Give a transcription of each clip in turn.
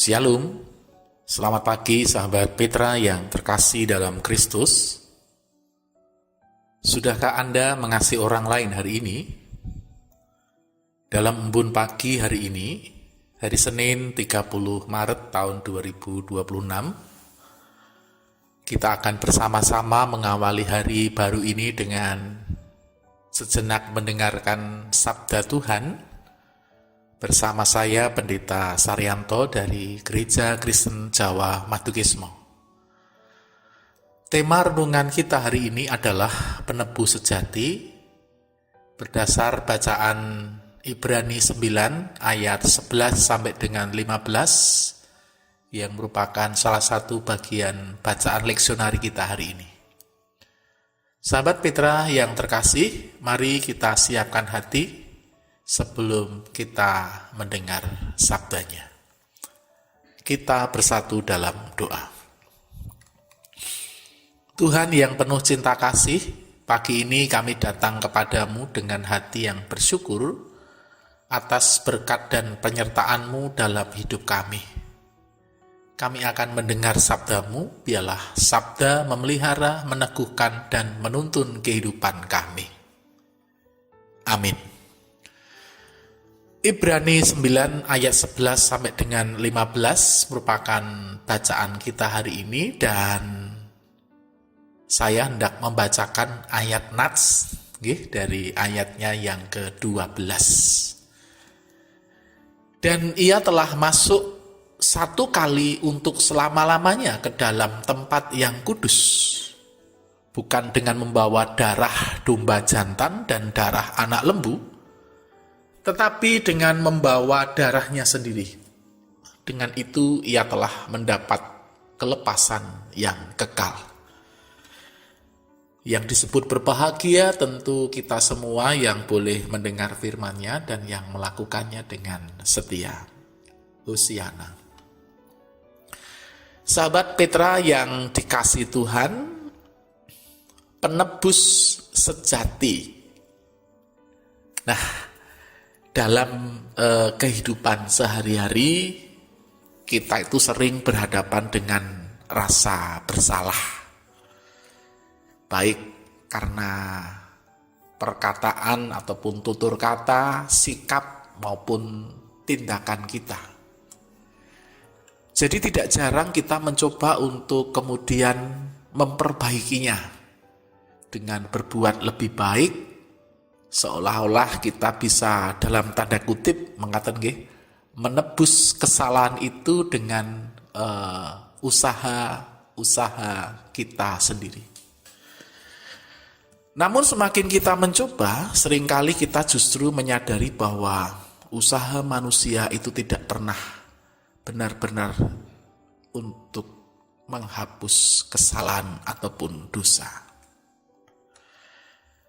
Shalom, selamat pagi sahabat Petra yang terkasih dalam Kristus. Sudahkah Anda mengasihi orang lain hari ini? Dalam embun pagi hari ini, hari Senin 30 Maret tahun 2026, kita akan bersama-sama mengawali hari baru ini dengan sejenak mendengarkan sabda Tuhan bersama saya Pendeta Saryanto dari Gereja Kristen Jawa Madukismo. Tema renungan kita hari ini adalah penebus sejati berdasar bacaan Ibrani 9 ayat 11 sampai dengan 15 yang merupakan salah satu bagian bacaan leksionari kita hari ini. Sahabat Petra yang terkasih, mari kita siapkan hati sebelum kita mendengar sabdanya. Kita bersatu dalam doa. Tuhan yang penuh cinta kasih, pagi ini kami datang kepadamu dengan hati yang bersyukur atas berkat dan penyertaan-Mu dalam hidup kami. Kami akan mendengar sabdamu, biarlah sabda memelihara, meneguhkan, dan menuntun kehidupan kami. Amin. Ibrani 9 ayat 11 sampai dengan 15 merupakan bacaan kita hari ini, dan saya hendak membacakan ayat nats dari ayatnya yang ke-12. Dan ia telah masuk satu kali untuk selama-lamanya ke dalam tempat yang kudus, bukan dengan membawa darah domba jantan dan darah anak lembu, tetapi dengan membawa darahnya sendiri. Dengan itu ia telah mendapat kelepasan yang kekal. Yang disebut berbahagia tentu kita semua yang boleh mendengar firman-Nya dan yang melakukannya dengan setia. Hosiana. Sahabat Petra yang dikasihi Tuhan, penebus sejati. Nah, dalam kehidupan sehari-hari, kita itu sering berhadapan dengan rasa bersalah. Baik karena perkataan ataupun tutur kata, sikap maupun tindakan kita. Jadi tidak jarang kita mencoba untuk kemudian memperbaikinya dengan berbuat lebih baik, seolah-olah kita bisa dalam tanda kutip mengatakan menebus kesalahan itu dengan usaha kita sendiri. Namun semakin kita mencoba, seringkali kita justru menyadari bahwa usaha manusia itu tidak pernah benar-benar untuk menghapus kesalahan ataupun dosa.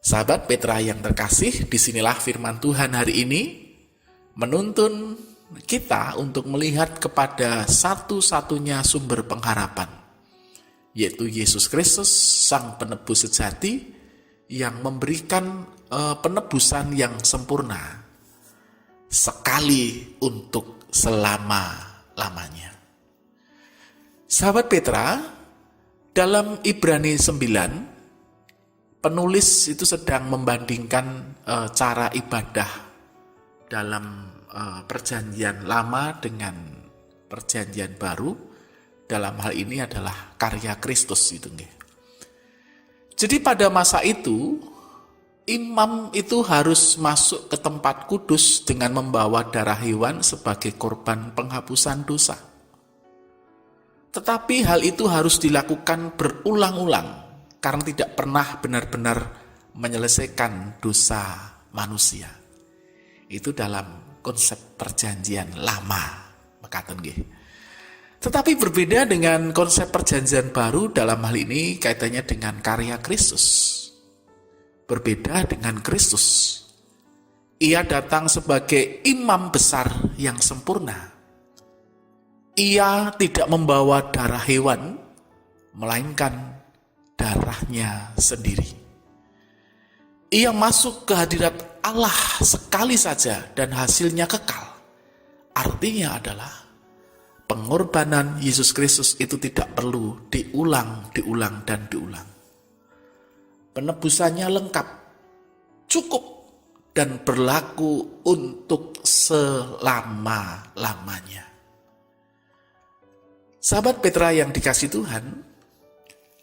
Sahabat Petra yang terkasih, disinilah firman Tuhan hari ini menuntun kita untuk melihat kepada satu-satunya sumber pengharapan, yaitu Yesus Kristus, Sang Penebus sejati, yang memberikan penebusan yang sempurna, sekali untuk selama-lamanya. Sahabat Petra, dalam Ibrani 9, penulis itu sedang membandingkan cara ibadah dalam perjanjian lama dengan perjanjian baru. Dalam hal ini adalah karya Kristus itu. Jadi pada masa itu, imam itu harus masuk ke tempat kudus dengan membawa darah hewan sebagai korban penghapusan dosa. Tetapi hal itu harus dilakukan berulang-ulang, karena tidak pernah benar-benar menyelesaikan dosa manusia. Itu dalam konsep perjanjian lama, makaten nggih. Tetapi berbeda dengan konsep perjanjian baru, dalam hal ini kaitannya dengan karya Kristus. Berbeda dengan Kristus. Ia datang sebagai imam besar yang sempurna. Ia tidak membawa darah hewan, melainkan darahnya sendiri. Ia masuk ke hadirat Allah sekali saja dan hasilnya kekal. Artinya adalah pengorbanan Yesus Kristus itu tidak perlu diulang, dan diulang. Penebusannya lengkap, cukup, dan berlaku untuk selama-lamanya. Sahabat Petra yang dikasihi Tuhan,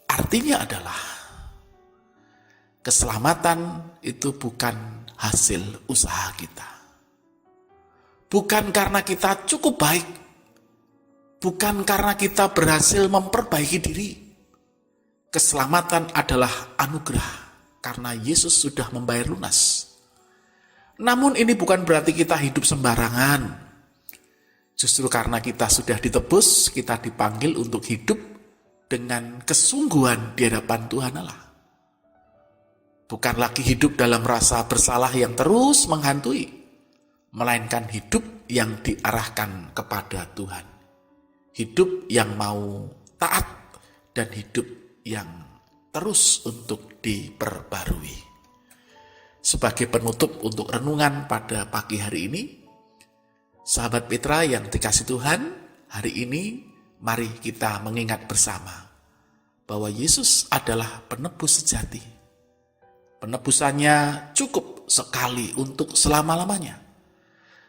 artinya adalah keselamatan itu bukan hasil usaha kita. Bukan karena kita cukup baik, bukan karena kita berhasil memperbaiki diri. Keselamatan adalah anugerah karena Yesus sudah membayar lunas. Namun ini bukan berarti kita hidup sembarangan. Justru karena kita sudah ditebus, kita dipanggil untuk hidup dengan kesungguhan di hadapan Tuhan Allah. Bukan lagi hidup dalam rasa bersalah yang terus menghantui, melainkan hidup yang diarahkan kepada Tuhan. Hidup yang mau taat dan hidup yang terus untuk diperbarui. Sebagai penutup untuk renungan pada pagi hari ini, sahabat Petra yang dikasihi Tuhan, hari ini mari kita mengingat bersama bahwa Yesus adalah penebus sejati. Penebusannya cukup sekali untuk selama-lamanya.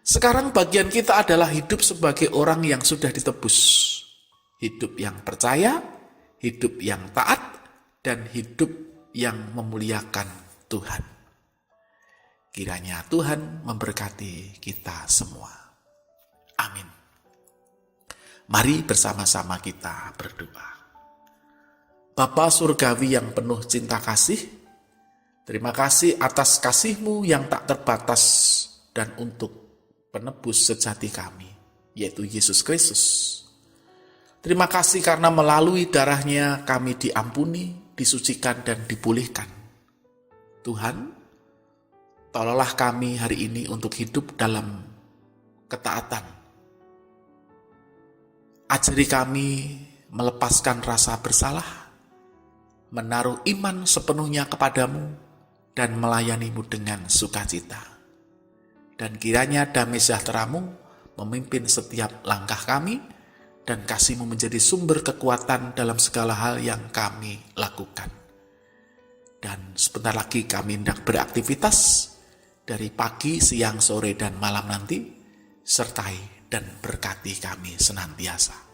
Sekarang bagian kita adalah hidup sebagai orang yang sudah ditebus. Hidup yang percaya, hidup yang taat, dan hidup yang memuliakan Tuhan. Kiranya Tuhan memberkati kita semua. Amin. Mari bersama-sama kita berdoa. Bapa Surgawi yang penuh cinta kasih, terima kasih atas kasih-Mu yang tak terbatas dan untuk penebus sejati kami, yaitu Yesus Kristus. Terima kasih karena melalui darah-Nya kami diampuni, disucikan, dan dipulihkan. Tuhan, tolonglah kami hari ini untuk hidup dalam ketaatan. Ajari kami melepaskan rasa bersalah, menaruh iman sepenuhnya kepadamu, dan melayani-Mu dengan sukacita. Dan kiranya damai sejahtera-Mu memimpin setiap langkah kami, dan kasih-Mu menjadi sumber kekuatan dalam segala hal yang kami lakukan. Dan sebentar lagi kami hendak beraktivitas dari pagi, siang, sore, dan malam nanti, sertai dan berkati kami senantiasa.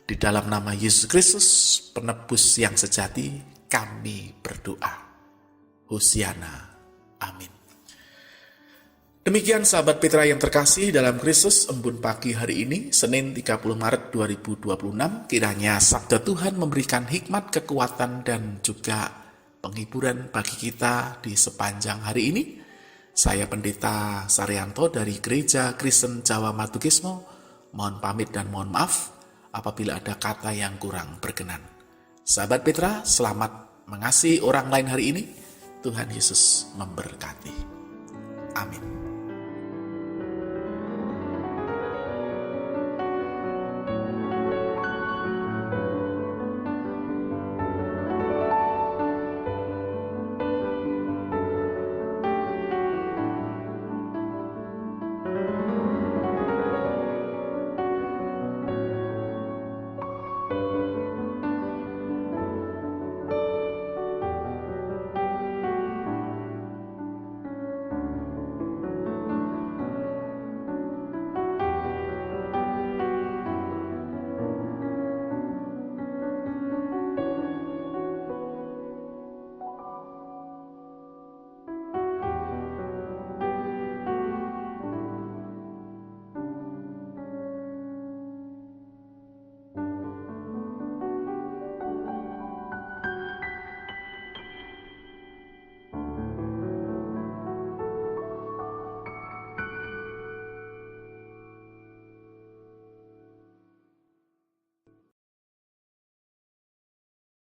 Di dalam nama Yesus Kristus, penebus yang sejati, kami berdoa. Hosiana. Amin. Demikian sahabat Petra yang terkasih dalam Kristus, embun pagi hari ini, Senin 30 Maret 2026, kiranya sabda Tuhan memberikan hikmat, kekuatan, dan juga penghiburan bagi kita di sepanjang hari ini. Saya Pendeta Saryanto dari Gereja Kristen Jawa Matukismo, mohon pamit dan mohon maaf apabila ada kata yang kurang berkenan. Sahabat Petra, selamat mengasihi orang lain hari ini. Tuhan Yesus memberkati. Amin.